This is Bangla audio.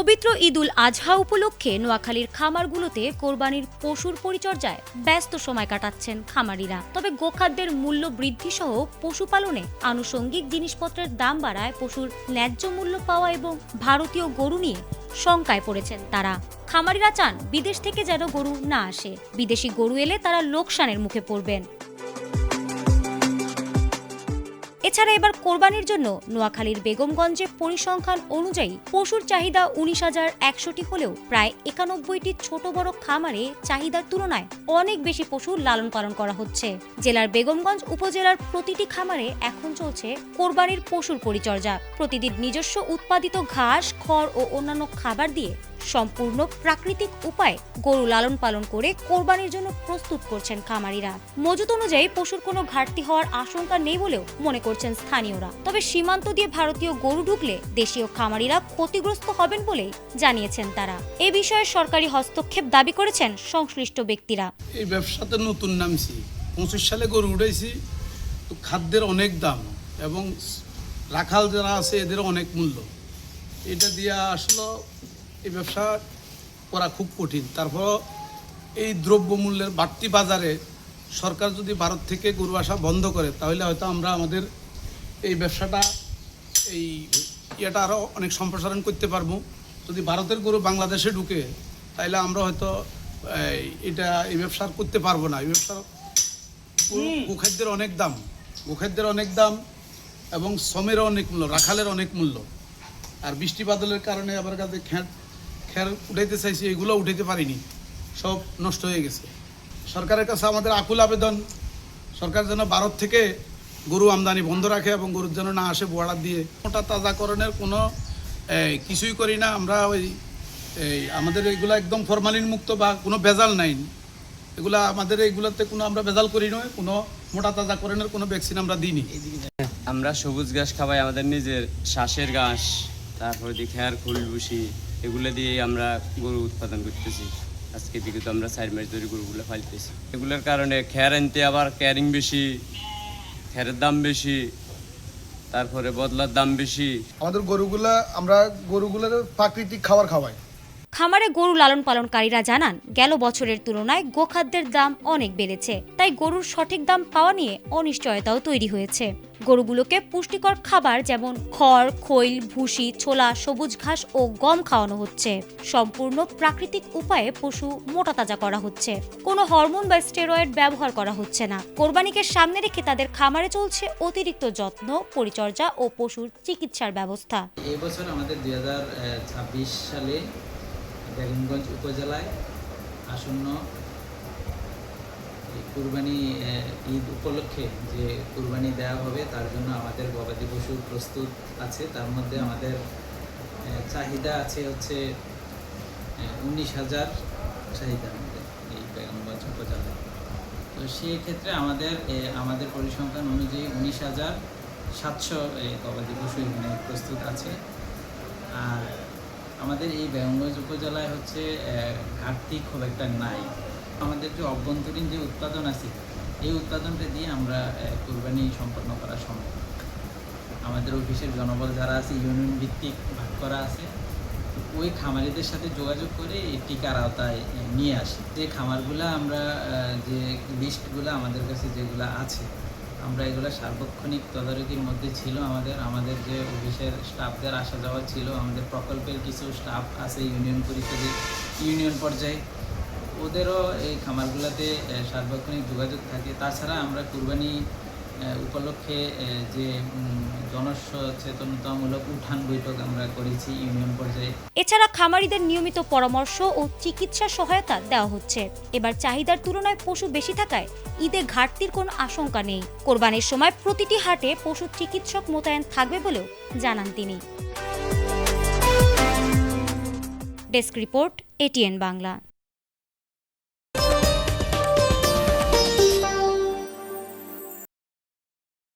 পবিত্র ঈদুল আজহা উপলক্ষে নোয়াখালীর খামারগুলোতে কোরবানির পশুর পরিচর্যায় ব্যস্ত সময় কাটাচ্ছেন খামারিরা। তবে গোখাদ্যের মূল্য বৃদ্ধি সহ পশুপালনে আনুষঙ্গিক জিনিসপত্রের দাম বাড়ায় পশুর ন্যায্য মূল্য পাওয়া এবং ভারতীয় গরু নিয়ে শঙ্কায় পড়েছেন তারা। খামারিরা চান বিদেশ থেকে যেন গরু না আসে, বিদেশি গরু এলে তারা লোকসানের মুখে পড়বেন। এছাড়া এবার কোরবানির জন্য নোয়াখালীর বেগমগঞ্জে পরিসংখ্যান অনুযায়ী পশুর চাহিদা 19,100টি হলেও প্রায় 91টি ছোট বড় খামারে চাহিদার তুলনায় অনেক বেশি পশু লালন পালন করা হচ্ছে। জেলার বেগমগঞ্জ উপজেলার প্রতিটি খামারে এখন চলছে কোরবানির পশুর পরিচর্যা। প্রতিদিন নিজস্ব উৎপাদিত ঘাস, খড় ও অন্যান্য খাবার দিয়ে সম্পূর্ণ প্রাকৃতিক উপায়ে গরু লালন পালন করে কোরবানির জন্য প্রস্তুত করছেন খামারিরা। মজুত অনুযায়ী পশুর কোনো ঘাটতি হওয়ার আশঙ্কা নেই বলেও মনে করছেন স্থানীয়রা। তবে সীমান্ত দিয়ে ভারতীয় গরু ঢুকলে দেশীয় খামারিরা ক্ষতিগ্রস্ত হবেন বলেই জানিয়েছেন তারা। এ বিষয়ে সরকারি হস্তক্ষেপ দাবি করেছেন সংশ্লিষ্ট ব্যক্তিরা। এই ব্যবসাতে নতুন নামছি, 25 সালে গরু উঠাইছি। তো খাদ্যের অনেক দাম এবং রাখাল যারা আছে এদের অনেক মূল্য। এটা দিয়ে আসলে এই ব্যবসা করা খুব কঠিন। তারপর এই দ্রব্যমূল্যের বাড়তি বাজারে সরকার যদি ভারত থেকে গরু আসা বন্ধ করে তাহলে হয়তো আমরা আমাদের এই ব্যবসাটা আরও অনেক সম্প্রসারণ করতে পারবো। যদি ভারতের গরু বাংলাদেশে ঢুকে তাহলে আমরা হয়তো এই ব্যবসা করতে পারবো না। এই ব্যবসা গোখাদ্যের অনেক দাম এবং শ্রমেরও অনেক মূল্য, রাখালের অনেক মূল্য। আর বৃষ্টি বাদলের কারণে আবার কাছে খের উঠাইতে চাইছি, এগুলো উঠাইতে পারিনি, সব নষ্ট হয়ে গেছে। সরকারের কাছে আমাদের আকুল আবেদন, সরকার যেন ভারত থেকে গরু আমদানি বন্ধ রাখে এবং গরুর যেন না আসে বর্ডার দিয়ে। ওটা তাজাকরণের কোনো কিছুই করি না আমরা। আমাদের এইগুলো একদম ফরমালিন মুক্ত বা কোনো ভেজাল নাই। এগুলা আমাদের এইগুলোতে কোনো আমরা ভেজাল করি নয়, কোনো মোটা তাজাকরণের কোনো ভ্যাকসিন আমরা দিইনি। আমরা সবুজ ঘাস খাওয়াই, আমাদের নিজের শ্বাসের ঘাস, তারপরে দিয়ে খেয়ার খুল ভুসি, এগুলো দিয়ে আমরা গরু উৎপাদন করতেছি। আজকে বিগত আমরা 4 মাস ধরে গরুগুলো পালতেছি। এগুলোর কারণে খেয়ার আনতে আবার ক্যারিং বেশি, খেয়ারের দাম বেশি, তারপরে বদলার দাম বেশি। আমাদের গরুগুলোর প্রাকৃতিক খাবার খাওয়াই। খামারে গরু লালন পালনকারীরা জানান, গেল বছরের তুলনায় গোখাদ্যের দাম অনেক বেড়েছে, তাই গরুর সঠিক দাম পাওয়া নিয়ে অনিশ্চয়তাও তৈরি হয়েছে। গরুগুলোকে পুষ্টিকর খাবার যেমন খড়, খৈল, ভুসি, ছোলা, সবুজ ঘাস ও গম খাওয়ানো হচ্ছে। সম্পূর্ণ প্রাকৃতিক উপায়ে পশু মোটা তাজা করা হচ্ছে। কোনো হরমোন বা স্টেরয়েড ব্যবহার করা হচ্ছে না। কোরবানিকে সামনে রেখে তাদের খামারে চলছে অতিরিক্ত যত্ন, পরিচর্যা ও পশুর চিকিৎসার ব্যবস্থা। এই বছর আমাদের 2026 সালে বেগমগঞ্জ উপজেলায় আসন্ন কুরবানি ঈদ উপলক্ষে যে কুরবানি দেওয়া হবে তার জন্য আমাদের গবাদি পশু প্রস্তুত আছে। তার মধ্যে আমাদের চাহিদা আছে হচ্ছে 19,000 চাহিদা আমাদের এই বেগমগঞ্জ উপজেলায়। তো সেই ক্ষেত্রে আমাদের পরিসংখ্যান অনুযায়ী 19,700 গবাদি পশু এখানে প্রস্তুত আছে। আর আমাদের এই বেগমগঞ্জ উপজেলায় হচ্ছে ঘাটতি খুব একটা নাই। আমাদের যে অভ্যন্তরীণ যে উৎপাদন আছে এই উৎপাদনটা দিয়ে আমরা কুরবানি সম্পন্ন করা সম্ভব। আমাদের অফিসের জনবল যারা আছে ইউনিয়ন ভিত্তিক ভাগ করা আছে, ওই খামারিদের সাথে যোগাযোগ করে এই টিকার আওতায় নিয়ে আসি। যে খামারগুলো আমরা যে লিস্টগুলো আমাদের কাছে যেগুলো আছে আমরা এগুলো সার্বক্ষণিক তদারকির মধ্যে ছিল। আমাদের যে অফিসের স্টাফদের আসা যাওয়া ছিল, আমাদের প্রকল্পের কিছু স্টাফ আছে ইউনিয়ন পরিষদে, ইউনিয়ন পর্যায়ে, ওদেরও এই খামারগুলোতে সার্বক্ষণিক যোগাযোগ থাকে। তাছাড়া আমরা কুরবানি উপলক্ষে যে জনসচেতনতামূলক উঠান বৈঠক আমরা করেছি ইউনিয়ন পর্যায়ে। এছাড়া খামারিদের নিয়মিত পরামর্শ ও চিকিৎসা সহায়তা দেওয়া হচ্ছে। এবার চাহিদার তুলনায় পশু বেশি থাকায় ঈদে ঘাটতির কোনো আশঙ্কা নেই। কোরবানির সময় প্রতিটি হাটে পশু চিকিৎসক মোতায়েন থাকবে বলেও জানান তিনি। Desk report, ATN Bangla.